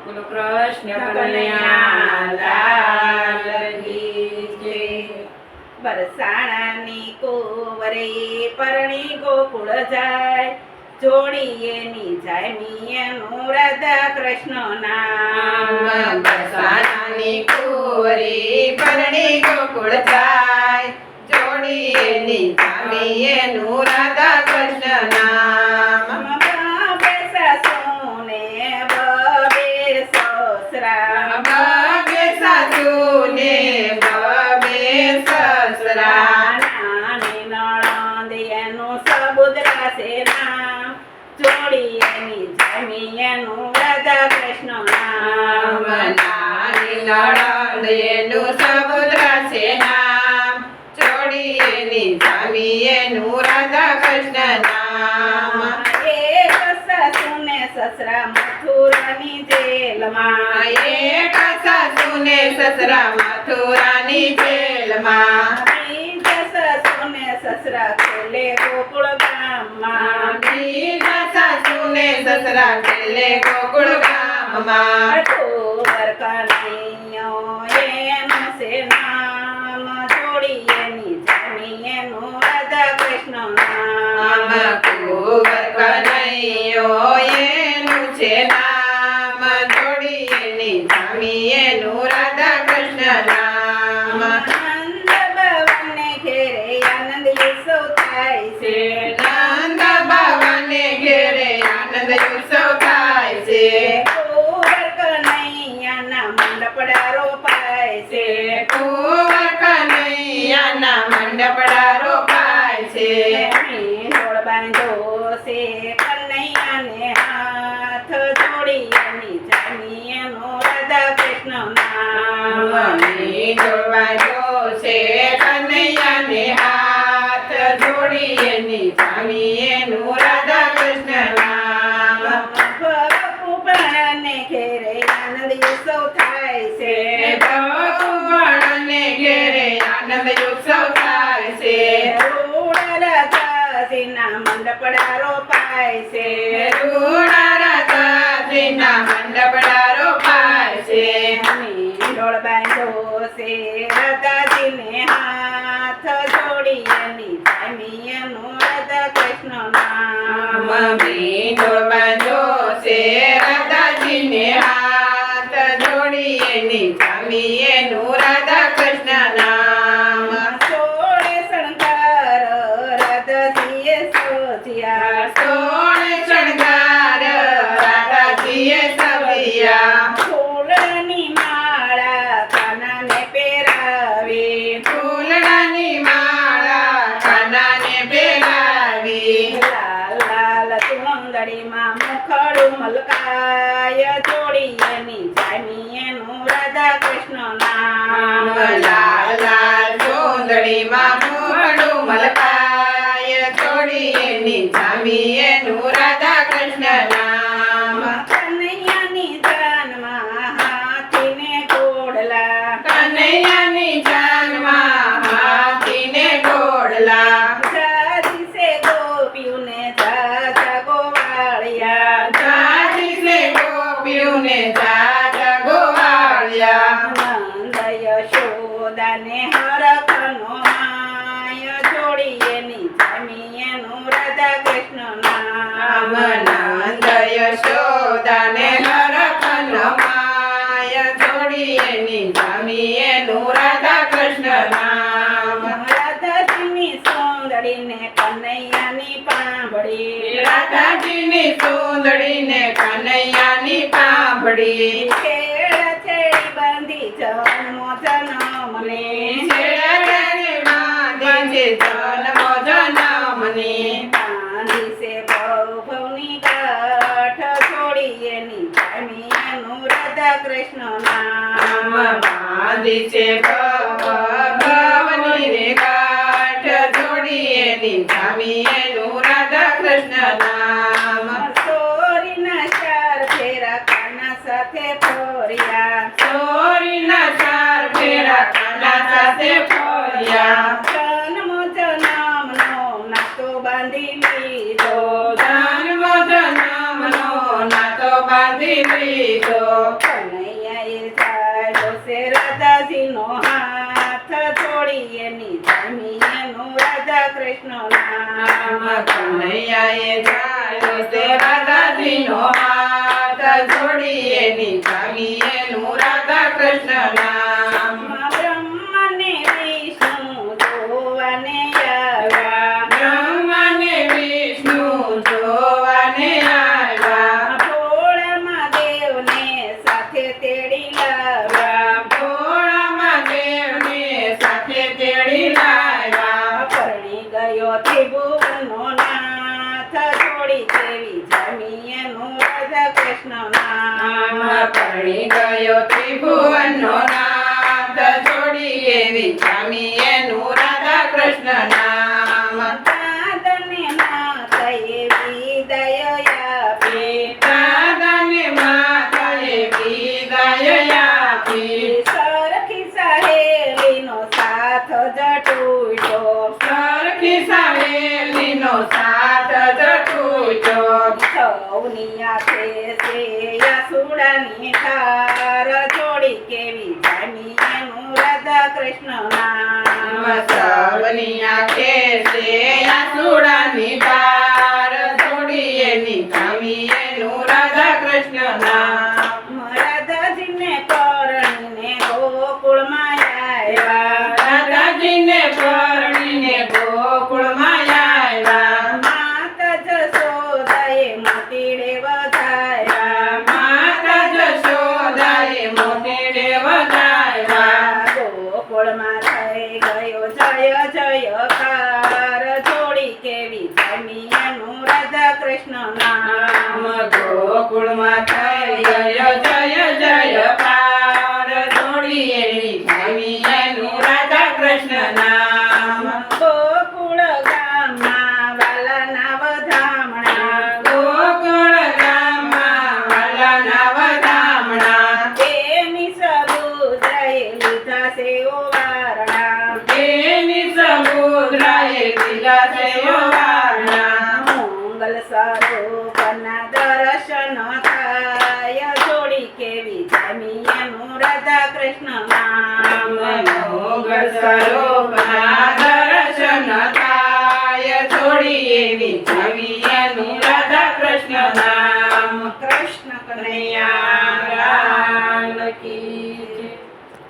બોલો કૃષ્ણ કનૈયા લાલ કી જય. બરસાણાની કોવરે પરણી ગોકુળ જાય, જોડીએ ની જાય મિયનું રાધા કૃષ્ણ નામ. બરસાણાની કુંવરી પરણી ગોકુળ જાય, જોડીએ ની જામીએનું રાધા કૃષ્ણ નામ. બાપે સાસુને બબે સસરા, બબે સાસુને બબે સસરા, નાની નણંદ એનું સબુદરા છે નામ, જોડીએ ની જાય મિયનું રાધા કૃષ્ણ નામ. નાની નણંદ એનું સમુદ્ર છે નામ, જોડીએની જામીએનું રાધા કૃષ્ણ નામ. એક સાસુને સસરા મથુરાની જેલમાં, એક સાસુને સસરા મથુરાની જેલમાં, બીજા સાસુને સસરા ખેલે ગોકુળ ગામમાં, બીજા સાસુને સસરા ખેલે ગોકુળ ગામમાં. કુંવર કનૈયો એનું છે નામ, જોડીએ ની જામીએનું રાધા કૃષ્ણ નામ. કુંવર કનૈયો એનું છે નામ, જોડીએની જામીએનું રાધા કૃષ્ણ નામ. નંદ બાવાને ઘેરે આનંદ ઉત્સવ થાય છે, નંદ બાવાને ઘેરે આનંદ ઉત્સવ થાય છે. કુંવર કનૈયાના મંડપડા રોપાય છે, કુંવર કનૈયાના મંડપડા રોપાય છે. ઢોળ બાંધો છે કનૈયાને હાથ, જોડીએ ની જામીએનું રાધા કૃષ્ણ નામ. ડોળવાજો છે કનૈયાને હાથ, જોડીએની જામીએનું રાધા કૃષ્ણ નામ. ભગવાનને ઘેરે આનંદ ઉત્સવ થાય છે, ભગવાનને ઘેરે આનંદ ઉત્સવ થાય છે. રૂડા રાધાજીના મંડપડા રોપાય છે, રૂડા રાધાજીના મંડપડા રોપાય છે. ઢોળ બાંધો છે રાધાજીને હાથ, જોડીએ ની જામીએનું રાધા કૃષ્ણ નામ. ઢોળ બાંધો છે રાધાજીને હાથ, જોડીએની જામીએનું રાધા કૃષ્ણ નામ. સોળે શણગાર રાધાજીએ સોજ્યા, સોળે શણગાર રાધાજીએ સવિયા, ફૂલની માળા કાનાને પહેરાવી, ફૂલડાની માળા કાનાને પહેરાવી. લાલ લાલ ચુંદડીમાં મુખડું મલકાય, જોડીએ ની જામીએનું રાધા કૃષ્ણ નામ. લાલ લાલ ચૂંદડીમાં મોઢું મલકાય, જોડીએની જામીએનું રાધા કૃષ્ણ નામ. કનૈયાની જાનમાં હાથીને ઘોડલા, કનૈયાની જાનમાં હાથીને ઘોડલા, જાજી સે ગોપીઓને જાજા ગોવાળિયા, જાજી સે ગોપીઓને જાજા ગોવાળિયા. નંદ યશોદાને હરખનો માય, જોડીએ ની જામીએનું રાધા કૃષ્ણ નામ. નંદ યશોદાને હરખન માય, જોડીએની જામીએનું રાધા કૃષ્ણ નામ. રાધાજીની સુંદરીને કનૈયાની પાંભડી, રાધાજીની સુંદરીને કનૈયાની પાંભડી, છેડા છેડી બાંધી જન્મો જન્મને, છેડાને બાંધી છે જન્મો જન્મની. બાંધી છે ભવની ગાંઠ, જોડીએ ની જામીએનું રાધા કૃષ્ણ નામ. બાંધી છે ભવની રે ગાંઠ, જોડીએની જામીએનું રાધા કૃષ્ણ નામ. સોરીના ચાર ફેરા કાના સાથે ફર્યા, સોરીના ચાર ફેરા કાના સાથે ફર્યા, જન્મ જન્મનો નાતો બાંધી લીધો, જન્મ જન્મનો નાતો બાંધી બાંધી લીધો કનૈયાએ ઝાડ્યો છે રાધાજીનો હાથ જોડી એની જામી એનું રાધા કૃષ્ણ નામ કનૈયાએ ઝાડ્યો છે રાધાજીનો હાથ જોડી એની જામી એનું રાધા કૃષ્ણ નામ બ્રહ્મને વિષ્ણુ જોવાને આવ્યા બ્રહ્માને વિષ્ણુ જોવાને આવ્યા ભોળામાં દેવને સાથે તેડી લાવ્યા ભોળામાં દેવને સાથે તેડી લાવ્યા પરણી ગયો ત્રિભુવનનો નાથ જોડી દેવી જામી એનું રાધા કૃષ્ણ નામ પરણી ગયો ત્રિભુવનનો નાથ જોડી એવી જામી એનું રાધા કૃષ્ણ નામ દાદાને માતાએ વિદાય આપી દાદાને માતાએ વિદાય આપી સરખી સહેલીનો સાથ જટૂટ્યો સરખી સહેલીનો સાથ જટૂટ્યો સૌની આંખે છે યાસુડાની ધાર જોડી કેવી જામી એનું રાધા કૃષ્ણ નામ સવની આંખે છે આસુડાની ધાર જોડી એની જામી એનું રાધા કૃષ્ણ નામ રાધાજીને પરણીને ગોકુળમાં આવ્યા રાધાજીને પરણીને ગોકુળમાં આવ્યા માતા જશોદાએ મોતીડે વધાર્યા માતા જશોદાએ મોતીડે વધાર્યા ગોકુળમાં થઈ ગયો જય જયકાર જોડી કેવી જામી એનું રાધા કૃષ્ણ નામ ગોકુળમાં થઈ ગયો જય જયકાર જોડી એની જામી એનું રાધા કૃષ્ણ નામ ગોકુળ ગામમાં વાલાના વધામણા ગોકુળ ગામમાં વાલાના વધામણા તેની સમુદ્રએ લીધા છે ઓવારણા તેની સમુદ્રાએ લીધા છે વારણા મંગલ સ્વરૂપના દર્શન થાય જોડી કેવી જામી એનું રાધા કૃષ્ણ નામ મોગલ સ્વરૂપ